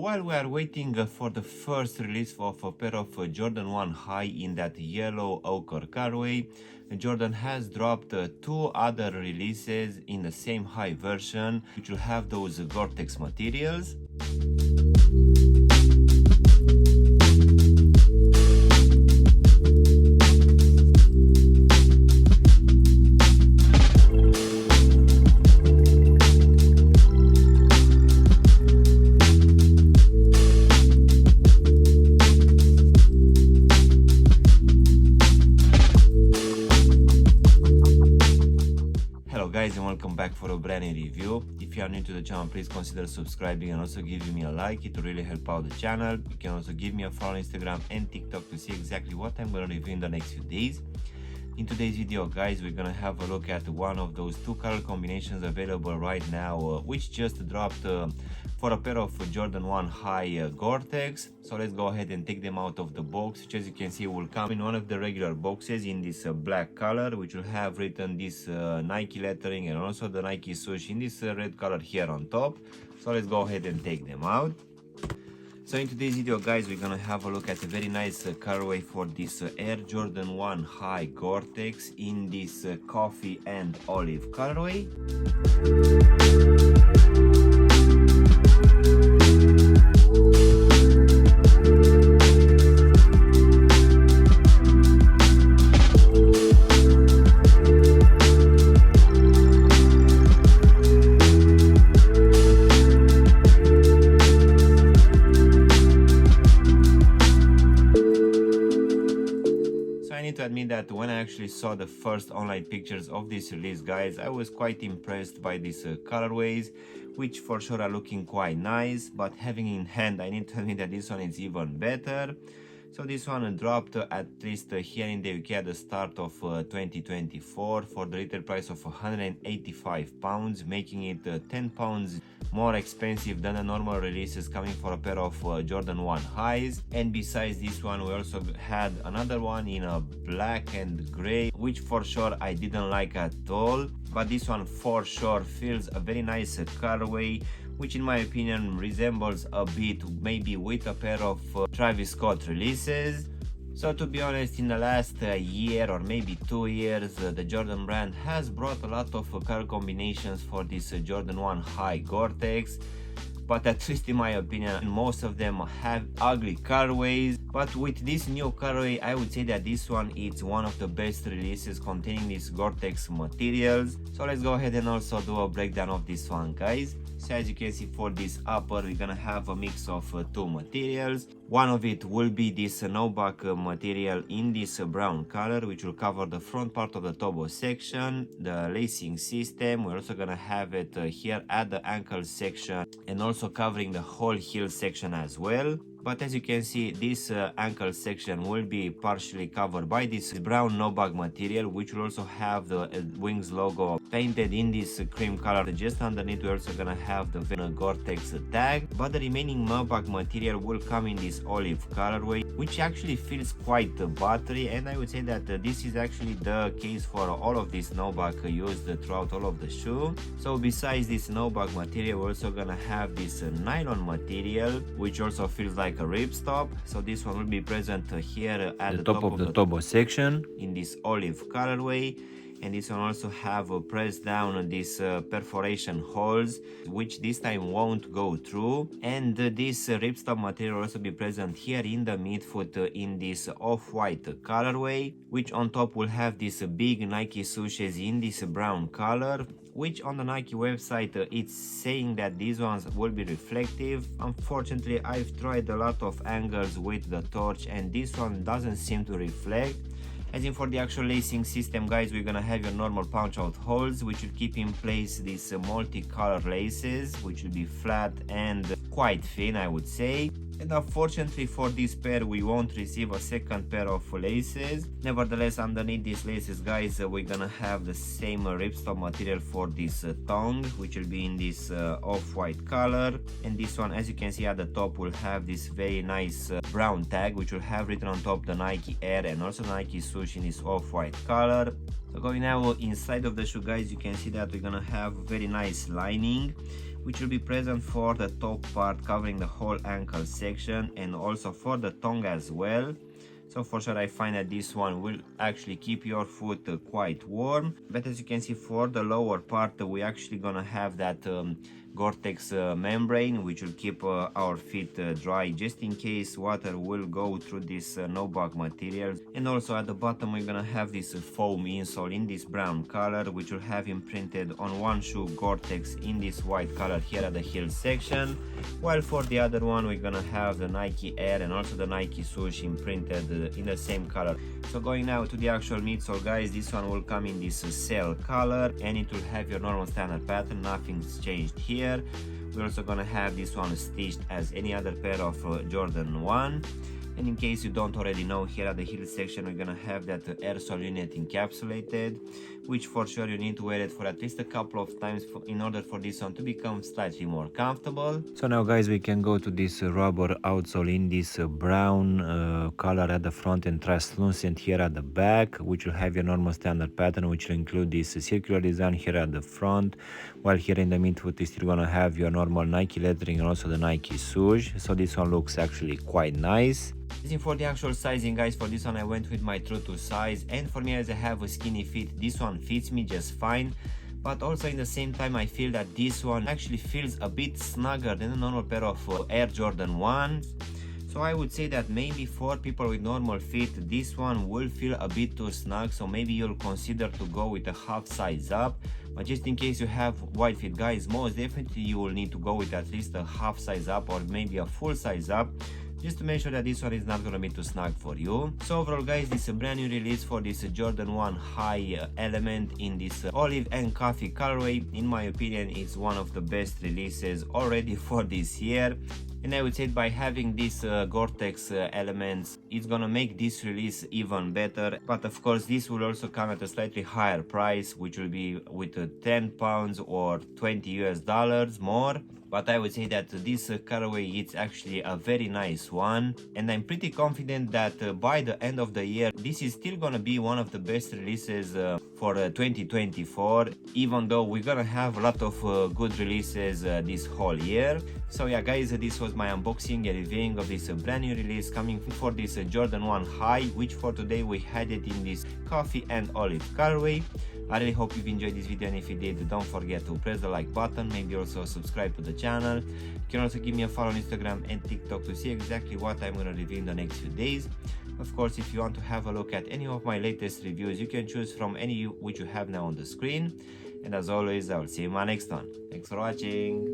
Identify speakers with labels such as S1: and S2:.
S1: while we are waiting for the first release of a pair of Jordan 1 High in that yellow ochre colorway, Jordan has dropped two other releases in the same high version, which will have those Gore-Tex materials. Guys, and welcome back for a brand new review. If you are new to the channel, please consider subscribing and also giving me a like. It will really help out the channel. You can also give me a follow on Instagram and TikTok to see exactly what I'm going to review in the next few days. In today's video, guys, we're going to have a look at one of those two color combinations available right now, which just dropped for a pair of Jordan 1 High Gore-Tex. So let's go ahead and take them out of the box, which as you can see will come in one of the regular boxes in this black color, which will have written this Nike lettering and also the Nike swoosh in this red color here on top. So let's go ahead and take them out. So in today's video, guys, we're gonna have a look at a very nice colorway for this Air Jordan 1 High Gore-Tex in this coffee and olive colorway. To admit that when I actually saw the first online pictures of this release, guys, I was quite impressed by these colorways, which for sure are looking quite nice, but having in hand, I need to admit that this one is even better. So this one dropped at least here in the UK at the start of 2024 for the retail price of £185, making it £10 more expensive than the normal releases coming for a pair of Jordan 1 Highs. And besides this one, we also had another one in a black and grey, which for sure I didn't like at all. But this one for sure feels a very nice colorway, which in my opinion resembles a bit maybe with a pair of Travis Scott releases. So to be honest, in the last year or maybe 2 years, the Jordan brand has brought a lot of color combinations for this Jordan 1 High Gore-Tex. But at least in my opinion, most of them have ugly colorways. But with this new colorway, I would say that this one is one of the best releases containing these Gore-Tex materials. So let's go ahead and also do a breakdown of this one, guys. So as you can see, for this upper, we're gonna have a mix of two materials. One of it will be this no-back material in this brown color, which will cover the front part of the tobo section, the lacing system. We're also gonna have it here at the ankle section and also covering the whole heel section as well. But as you can see, this ankle section will be partially covered by this brown no-bag material, which will also have the Wings logo painted in this cream color. Just underneath, we're also gonna have the Gore-Tex tag, but the remaining no-bag material will come in this olive colorway, which actually feels quite buttery, and I would say that this is actually the case for all of this no-bag used throughout all of the shoe. So besides this no-bag material, we're also gonna have this nylon material, which also feels like a ripstop. So this one will be present here at the top of the tobo section in this olive colorway. And this one also have pressed down these perforation holes, which this time won't go through. And this ripstop material will also be present here in the midfoot in this off-white colorway, which on top will have these big Nike swooshes in this brown color, which on the Nike website it's saying that these ones will be reflective. Unfortunately, I've tried a lot of angles with the torch and this one doesn't seem to reflect. As in for the actual lacing system, guys, we're gonna have your normal punch out holes, which will keep in place these multi-color laces, which will be flat and quite thin, I would say. And unfortunately for this pair, we won't receive a second pair of laces. Nevertheless, underneath these laces, guys, we're gonna have the same ripstop material for this tongue, which will be in this off-white color. And this one, as you can see at the top, will have this very nice brown tag, which will have written on top the Nike Air and also the Nike swoosh in this off-white color. So going now inside of the shoe, guys, you can see that we're gonna have very nice lining, which will be present for the top part covering the whole ankle section and also for the tongue as well. So for sure I find that this one will actually keep your foot quite warm. But as you can see, for the lower part we actually gonna have that Gore-Tex membrane, which will keep our feet dry just in case water will go through this no-bug material. And also at the bottom we're gonna have this foam insole in this brown color, which will have imprinted on one shoe Gore-Tex in this white color here at the heel section, while for the other one we're gonna have the Nike Air and also the Nike swoosh imprinted in the same color. So going now to the actual midsole, guys, this one will come in this cell color and it will have your normal standard pattern, nothing's changed here. We're also gonna have this one stitched as any other pair of Jordan 1. And in case you don't already know, here at the heel section we're gonna have that air sole unit encapsulated, which for sure you need to wear it for at least a couple of times in order for this one to become slightly more comfortable. So now, guys, we can go to this rubber outsole in this brown color at the front and translucent here at the back, which will have your normal standard pattern, which will include this circular design here at the front, while here in the midfoot is still gonna have your normal Nike lettering and also the Nike swoosh. So this one looks actually quite nice. For the actual sizing, guys, for this one I went with my true to size, and for me, as I have a skinny feet, this one fits me just fine. But also in the same time I feel that this one actually feels a bit snugger than a normal pair of Air Jordan 1s. So I would say that maybe for people with normal feet this one will feel a bit too snug, so maybe you'll consider to go with a half size up. But just in case you have wide feet, guys, most definitely you will need to go with at least a half size up or maybe a full size up, just to make sure that this one is not gonna be too snug for you. So overall, guys, this is a brand new release for this Jordan 1 high element in this olive and coffee colorway. In my opinion, it's one of the best releases already for this year. And I would say by having these Gore-Tex elements, it's gonna make this release even better. But of course, this will also come at a slightly higher price, which will be with 10 pounds or $20 more. But I would say that this colorway it's actually a very nice one, and I'm pretty confident that by the end of the year this is still gonna be one of the best releases for 2024, even though we're gonna have a lot of good releases this whole year. So yeah, guys, this was my unboxing and reviewing of this brand new release coming for this Jordan 1 high, which for today we had it in this coffee and olive colorway. I really hope you've enjoyed this video, and if you did, don't forget to press the like button, maybe also subscribe to the channel. You can also give me a follow on Instagram and TikTok to see exactly what I'm going to review in the next few days. Of course, if you want to have a look at any of my latest reviews, you can choose from any which you have now on the screen. And as always, I will see you in my next one. Thanks for watching.